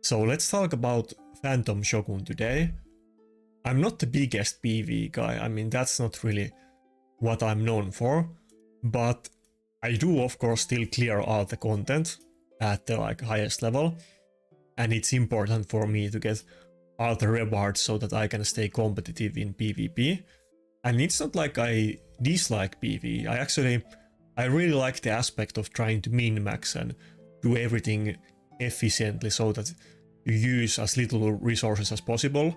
So let's talk about Phantom Shogun today. I'm not the biggest PvE guy, I mean that's not really what I'm known for, but I do of course still clear all the content at the highest level, and it's important for me to get all the rewards so that I can stay competitive in PvP. And it's not like I dislike PvE, I really like the aspect of trying to min-max and do everything efficiently so that you use as little resources as possible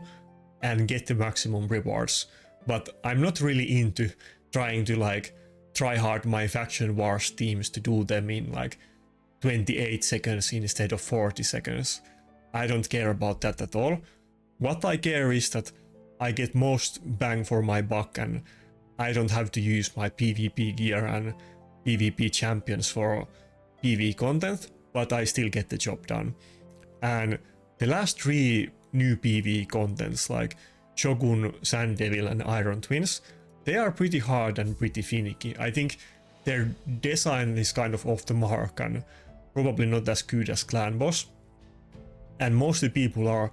and get the maximum rewards. But I'm not really into trying to try hard my faction wars teams to do them in 28 seconds instead of 40 seconds. I don't care about that at all. What I care is that I get most bang for my buck and I don't have to use my PvP gear and PvP champions for PvE content, but I still get the job done. And the last 3 new PvE contents like Shogun, Sand Devil and Iron Twins, they are pretty hard and pretty finicky. I think their design is kind of off the mark and probably not as good as Clan Boss. And mostly people are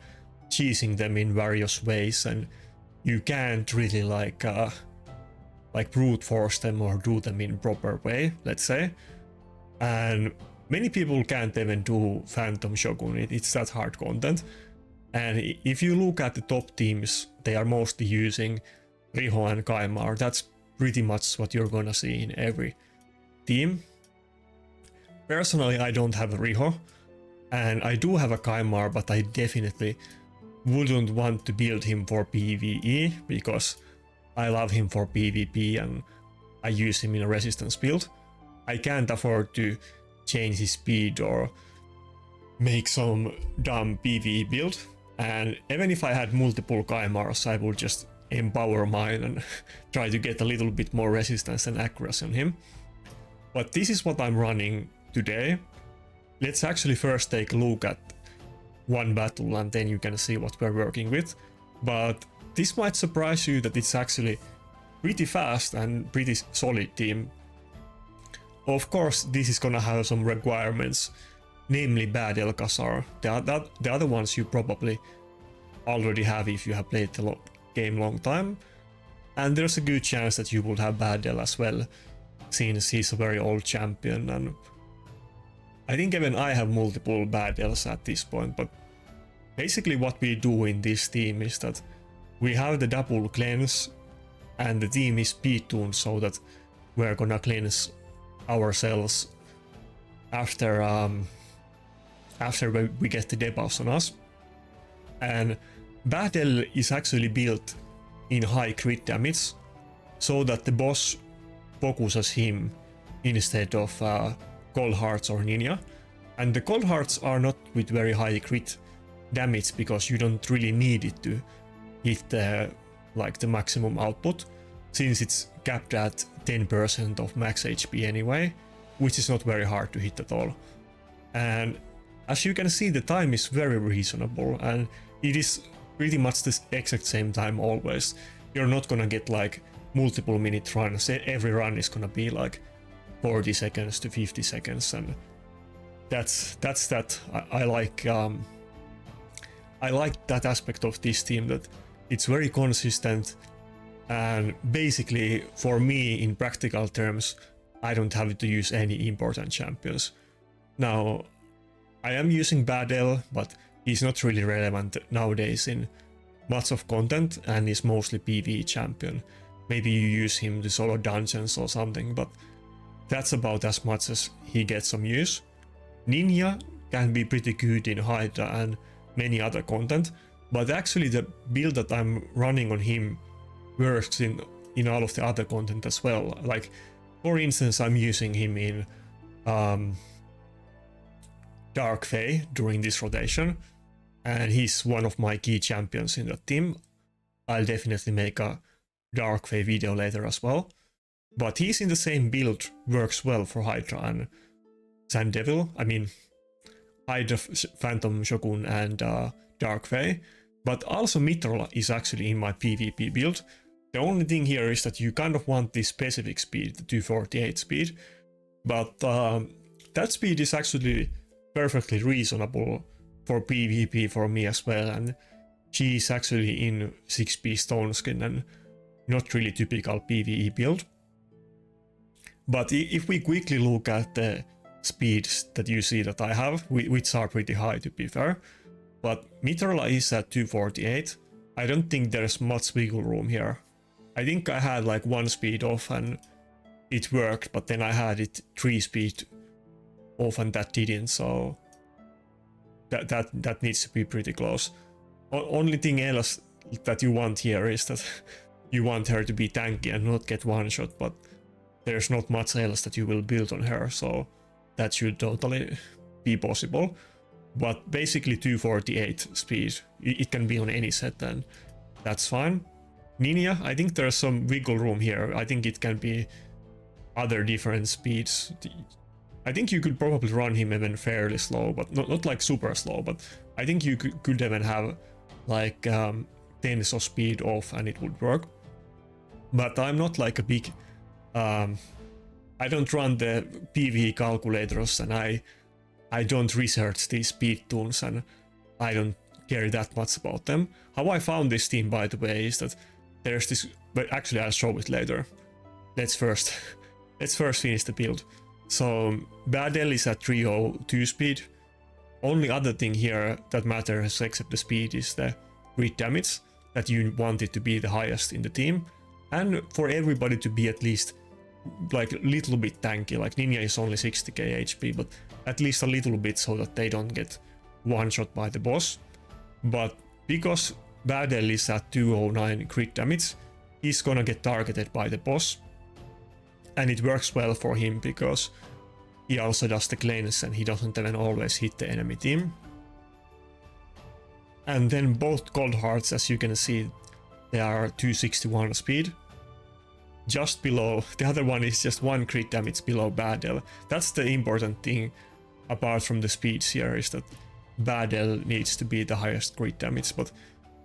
cheesing them in various ways and you can't really brute force them or do them in proper way, let's say. And many people can't even do Phantom Shogun, it's that hard content. And if you look at the top teams, they are mostly using Riho and Kymar. That's pretty much what you're gonna see in every team. Personally, I don't have a Riho, and I do have a Kymar, but I definitely wouldn't want to build him for PvE because I love him for PvP and I use him in a resistance build. I can't afford to change his speed or make some dumb PvE build, and even if I had multiple Kymars, I would just empower mine and try to get a little bit more resistance and accuracy on him. But this is what I'm running today. Let's actually first take a look at one battle and then you can see what we're working with. But this might surprise you that it's actually pretty fast and pretty solid team. Of course, this is gonna have some requirements, namely bad Elkasar. The other ones you probably already have if you have played the game long time. And there's a good chance that you would have bad El as well, since he's a very old champion, and I think even I have multiple bad Els at this point. But basically what we do in this team is that we have the double cleanse and the team is speed tuned so that we're gonna cleanse ourselves after we get the debuffs on us. And Bad El is actually built in high crit damage so that the boss focuses him instead of Cold Hearts or Ninja. And the Cold Hearts are not with very high crit damage because you don't really need it to hit the maximum output, since it's capped at 10% of max HP anyway, which is not very hard to hit at all. And as you can see, the time is very reasonable and it is pretty much the exact same time always. You're not gonna get multiple minute runs. Every run is gonna be 40 seconds to 50 seconds, and that's that. I like that aspect of this team, that it's very consistent, and basically for me in practical terms I don't have to use any important champions. Now I am using Badel, but he's not really relevant nowadays in much of content and is mostly PvE champion. Maybe you use him to solo dungeons or something, but that's about as much as he gets some use. Ninja can be pretty good in Hydra and many other content, but actually the build that I'm running on him works in all of the other content as well. For instance, I'm using him in Dark Fae during this rotation, and he's one of my key champions in that team. I'll definitely make a Dark Fae video later as well. But he's in the same build, works well for Hydra and Sand Devil. I mean, Hydra, Phantom Shogun and Dark Fae. But also Mithril is actually in my PvP build. The only thing here is that you kind of want this specific speed, the 248 speed. But that speed is actually perfectly reasonable for PvP for me as well, and she's actually in 6p stone skin and not really typical PvE build. But if we quickly look at the speeds that you see that I have, which are pretty high to be fair, but Mitrola is at 248. I don't think there's much wiggle room here. I think I had like 1 speed off and it worked, but then I had it 3 speed off and that didn't, so that needs to be pretty close. Only thing else that you want here is that you want her to be tanky and not get one shot, but there's not much else that you will build on her, so that should totally be possible. But basically 248 speed, it can be on any set and that's fine. Ninja, I think there's some wiggle room here. I think it can be other different speeds. I think you could probably run him even fairly slow, but not like super slow, but I think you could even have like tens of speed off and it would work. But I'm not like a big I don't run the PvE calculators, and I don't research these speed tools, and I don't care that much about them. How I found this team, by the way, is that there's this, but actually I'll show it later. Let's first finish the build. So Budgett is at 302 speed. Only other thing here that matters except the speed is the crit damage, that you want it to be the highest in the team, and for everybody to be at least like a little bit tanky. Like Ninja is only 60k HP, but at least a little bit so that they don't get one shot by the boss. But because Budgett is at 209 crit damage, he's gonna get targeted by the boss, and it works well for him because he also does the cleanse and he doesn't even always hit the enemy team. And then both gold hearts, as you can see, they are 261 speed. Just below, the other one is just 1 crit damage below Budgett. That's the important thing apart from the speeds here, is that Budgett needs to be the highest crit damage. But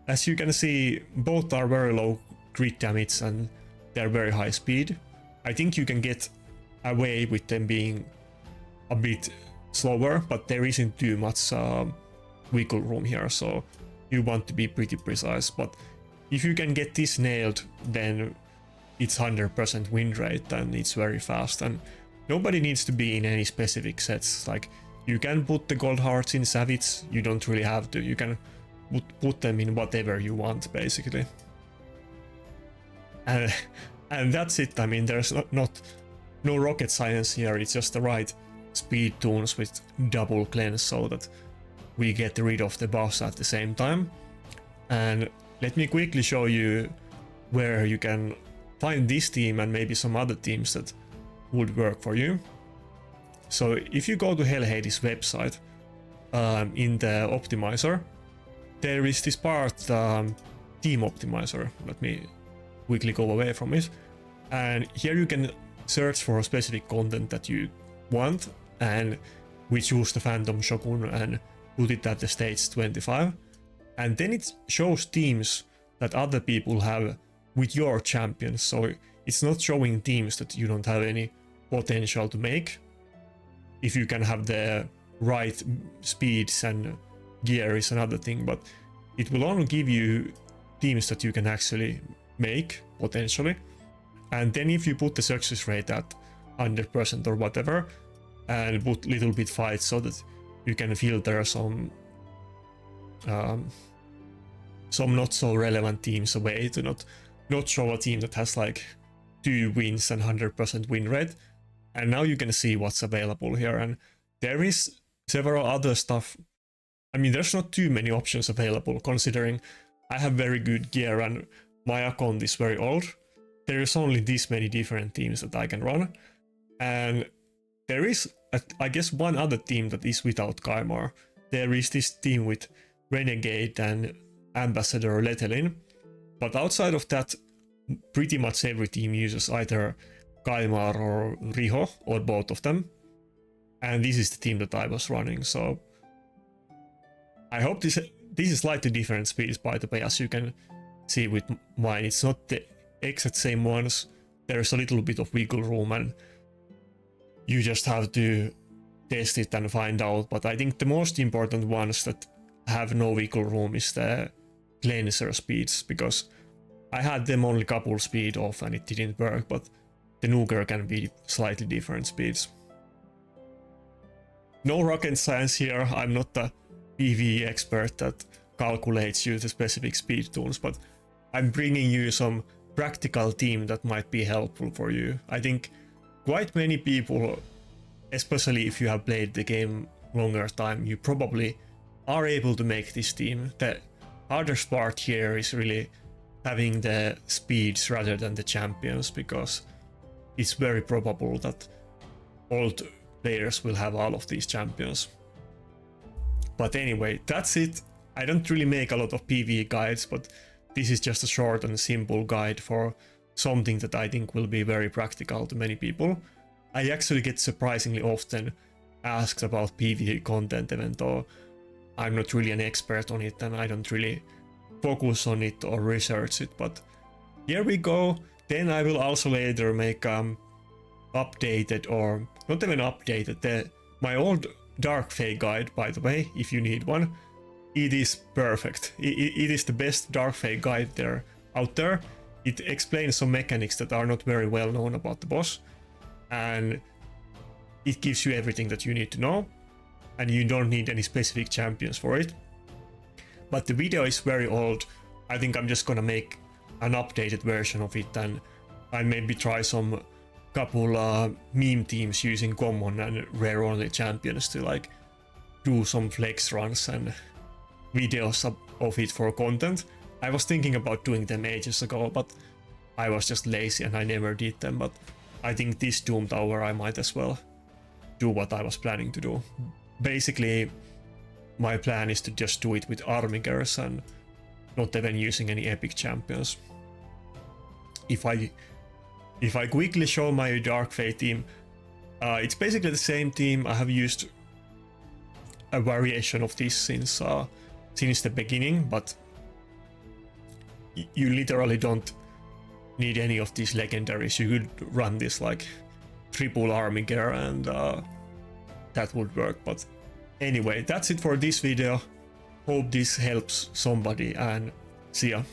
as you can see, both are very low crit damage and they're very high speed. I think you can get away with them being a bit slower, but there isn't too much wiggle room here, so you want to be pretty precise. But if you can get this nailed, then it's 100% win rate and it's very fast, and nobody needs to be in any specific sets. Like, you can put the gold hearts in Savage, you don't really have to. You can put them in whatever you want, basically. And that's it. I mean, there's no rocket science here. It's just the right speed tunes with double cleanse so that we get rid of the boss at the same time. And let me quickly show you where you can find this team and maybe some other teams that would work for you. So if you go to Hellhades website, in the optimizer, there is this part, team optimizer. Let me quickly go away from it. And here you can search for a specific content that you want, and we choose the Phantom Shogun and put it at the stage 25. And then it shows teams that other people have with your champions. So it's not showing teams that you don't have any potential to make. If you can have the right speeds and gear is another thing, but it will only give you teams that you can actually make potentially. And then if you put the success rate at 100% or whatever, and put little bit fights so that you can filter some not so relevant teams away, to not show a team that has like 2 wins and 100% win rate. And now you can see what's available here, and there is several other stuff. I mean, there's not too many options available considering I have very good gear and my account is very old. There is only this many different teams that I can run, and there is I guess one other team that is without Kymar. There is this team with Renegade and Ambassador Letelin, but outside of that, pretty much every team uses either Kymar or Riho, or both of them. And this is the team that I was running, so I hope this is slightly different speeds, by the way, as you can see with mine. It's not the exact same ones. There's a little bit of wiggle room, and you just have to test it and find out, but I think the most important ones that have no wiggle room is the cleanser speeds, because I had them only couple speed off and it didn't work, but the nuker can be slightly different speeds. No rocket science here, I'm not a PvE expert that calculates you the specific speed tools, but I'm bringing you some practical team that might be helpful for you. I think quite many people, especially if you have played the game longer time, you probably are able to make this team. The hardest part here is really having the speeds rather than the champions, because it's very probable that old players will have all of these champions. But anyway, that's it. I don't really make a lot of PvE guides, but this is just a short and simple guide for something that I think will be very practical to many people. I actually get surprisingly often asked about PvE content, even though I'm not really an expert on it and I don't really focus on it or research it, but here we go. Then I will also later make updated, or not even updated, my old Dark Fate guide, by the way, if you need one. It is perfect. It is the best Dark Fate guide out there. It explains some mechanics that are not very well known about the boss, and it gives you everything that you need to know, and you don't need any specific champions for it. But the video is very old. I think I'm just gonna make an updated version of it, and I maybe try some couple meme teams using common and rare only champions to like do some flex runs and videos of it for content. I was thinking about doing them ages ago, but I was just lazy and I never did them. But I think this Doom Tower I might as well do what I was planning to do. Basically, my plan is to just do it with armigers and not even using any epic champions. If I quickly show my Dark Fate team, it's basically the same team. I have used a variation of this since the beginning, but you literally don't need any of these legendaries. You could run this like triple armiger and that would work. But anyway, that's it for this video. Hope this helps somebody, and see ya.